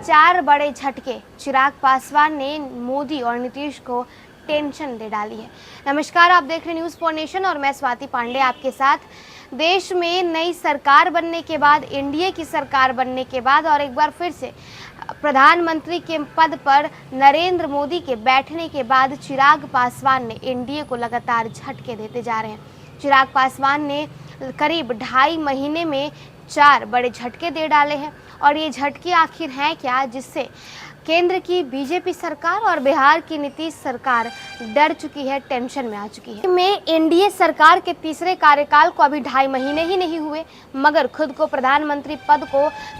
4 बड़े झटके, चिराग पासवान ने मोदी और नीतीश को टेंशन दे डाली है। नमस्कार, आप देख रहे न्यूज़ फॉर नेशन और मैं स्वाति पांडे आपके साथ। देश में नई सरकार बनने के बाद, एनडीए की सरकार बनने के बाद और एक बार फिर से प्रधानमंत्री के पद पर नरेंद्र मोदी के बैठने के बाद चिराग पासवान ने एनडीए को लगातार झटके देते जा रहे हैं। चिराग पासवान ने करीब 2.5 महीने में 4 बड़े झटके दे डाले हैं और ये झटके आखिर हैं क्या, जिससे केंद्र की बीजेपी सरकार और बिहार की नीतीश सरकार डर चुकी है, टेंशन में आ चुकी है। में एनडीए सरकार के तीसरे कार्यकाल को अभी 2.5 महीने ही नहीं हुए, मगर खुद को प्रधानमंत्री पद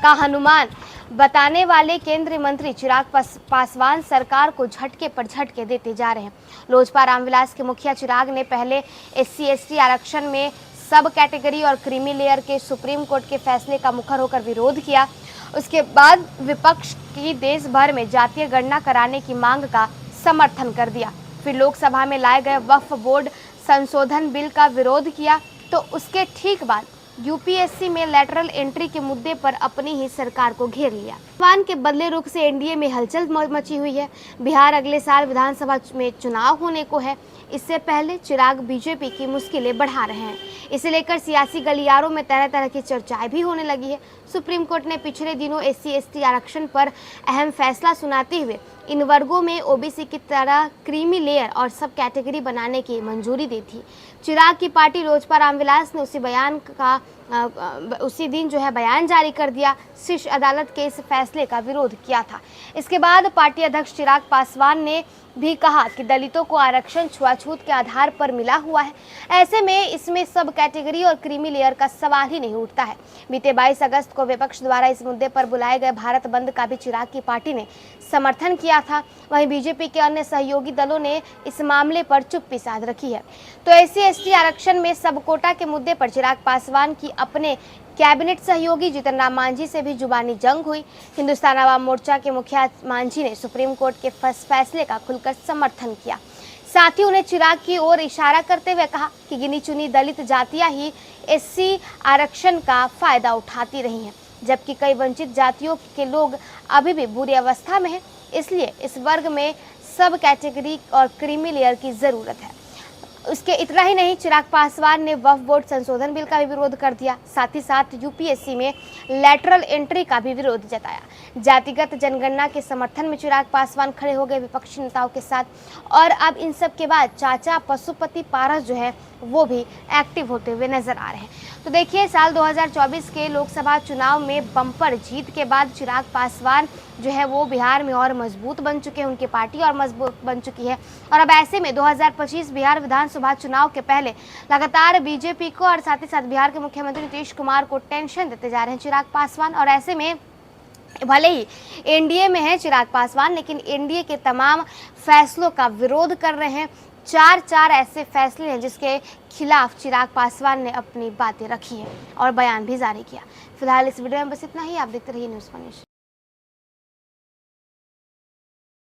का हनुमान बताने वाले केंद्रीय मंत्री चिराग पासवान सरकार को झटके पर झटके देते जा रहे हैं। लोजपा रामविलास के मुखिया चिराग ने पहले SC/ST आरक्षण में सब कैटेगरी और क्रीमी लेयर के सुप्रीम कोर्ट के फैसले का मुखर होकर विरोध किया। उसके बाद विपक्ष की देश भर में जातीय गणना कराने की मांग का समर्थन कर दिया। फिर लोकसभा में लाए गए वक्फ बोर्ड संशोधन बिल का विरोध किया, तो उसके ठीक बाद यूपीएससी में लैटरल एंट्री के मुद्दे पर अपनी ही सरकार को घेर लिया। पासवान के बदले रुख से एनडीए में हलचल मची हुई है। बिहार अगले साल विधानसभा में चुनाव होने को है। इससे पहले चिराग बीजेपी की मुश्किलें बढ़ा रहे हैं। इसे लेकर सियासी गलियारों में तरह तरह की चर्चाएं भी होने लगी है। सुप्रीम कोर्ट ने पिछले दिनों SC/ST आरक्षण पर अहम फैसला सुनाते हुए इन वर्गों में ओबीसी की तरह क्रीमी लेयर और सब कैटेगरी बनाने की मंजूरी दी थी। चिराग की पार्टी लोजपा रामविलास ने उसी दिन बयान जारी कर दिया। शीर्ष अदालत के इस फैसले का विरोध किया था। इसके बाद पार्टी अध्यक्ष चिराग पासवान ने भी कहा कि दलितों को आरक्षण छुआछूत के आधार पर मिला हुआ है। ऐसे में इसमें सब कैटेगरी और क्रीमी लेयर का सवाल ही नहीं उठता है। बीते 22 अगस्त को विपक्ष द्वारा इस मुद्दे पर बुलाए गए भारत बंद का भी चिराग की पार्टी ने समर्थन किया था। वहीं बीजेपी के अन्य सहयोगी दलों ने इस मामले पर चुप्पी साध रखी है। तो SC/ST आरक्षण में सब कोटा के मुद्दे पर चिराग पासवान की अपने कैबिनेट सहयोगी जीतन राम मांझी से भी जुबानी जंग हुई। हिंदुस्तान आवाम मोर्चा के मुखिया मांझी ने सुप्रीम कोर्ट के फैसले का खुलकर समर्थन किया। साथ ही उन्हें चिराग की ओर इशारा करते हुए कहा कि गिनी चुनी दलित जातियां ही SC आरक्षण का फायदा उठाती रही हैं, जबकि कई वंचित जातियों के लोग अभी भी बुरी अवस्था में हैं। इसलिए इस वर्ग में सब कैटेगरी और क्रीमी लेयर की जरूरत है। उसके इतना ही नहीं, चिराग पासवान ने वक्फ बोर्ड संशोधन बिल का भी विरोध कर दिया। साथ ही साथ यूपीएससी में लैटरल एंट्री का भी विरोध जताया। जातिगत जनगणना के समर्थन में चिराग पासवान खड़े हो गए विपक्षी नेताओं के साथ। और अब इन सब के बाद चाचा पशुपति पारस वो भी एक्टिव होते हुए नजर आ रहे हैं। तो देखिए, साल 2024 के लोकसभा चुनाव में बम्पर जीत के बाद चिराग पासवान वो बिहार में और मजबूत बन चुके हैं। उनकी पार्टी और मजबूत बन चुकी है। और अब ऐसे में 2025 बिहार विधानसभा चुनाव के पहले लगातार बीजेपी को और साथ ही साथ बिहार के मुख्यमंत्री नीतीश कुमार को टेंशन देते जा रहे हैं चिराग पासवान। और ऐसे में भले ही एनडीए में है चिराग पासवान, लेकिन एनडीए के तमाम फैसलों का विरोध कर रहे हैं। 4 ऐसे फैसले हैं जिसके खिलाफ चिराग पासवान ने अपनी बातें रखी हैं और बयान भी जारी किया। फिलहाल इस वीडियो में बस इतना ही। आप देखते रहिए न्यूज़ फॉर नेशन।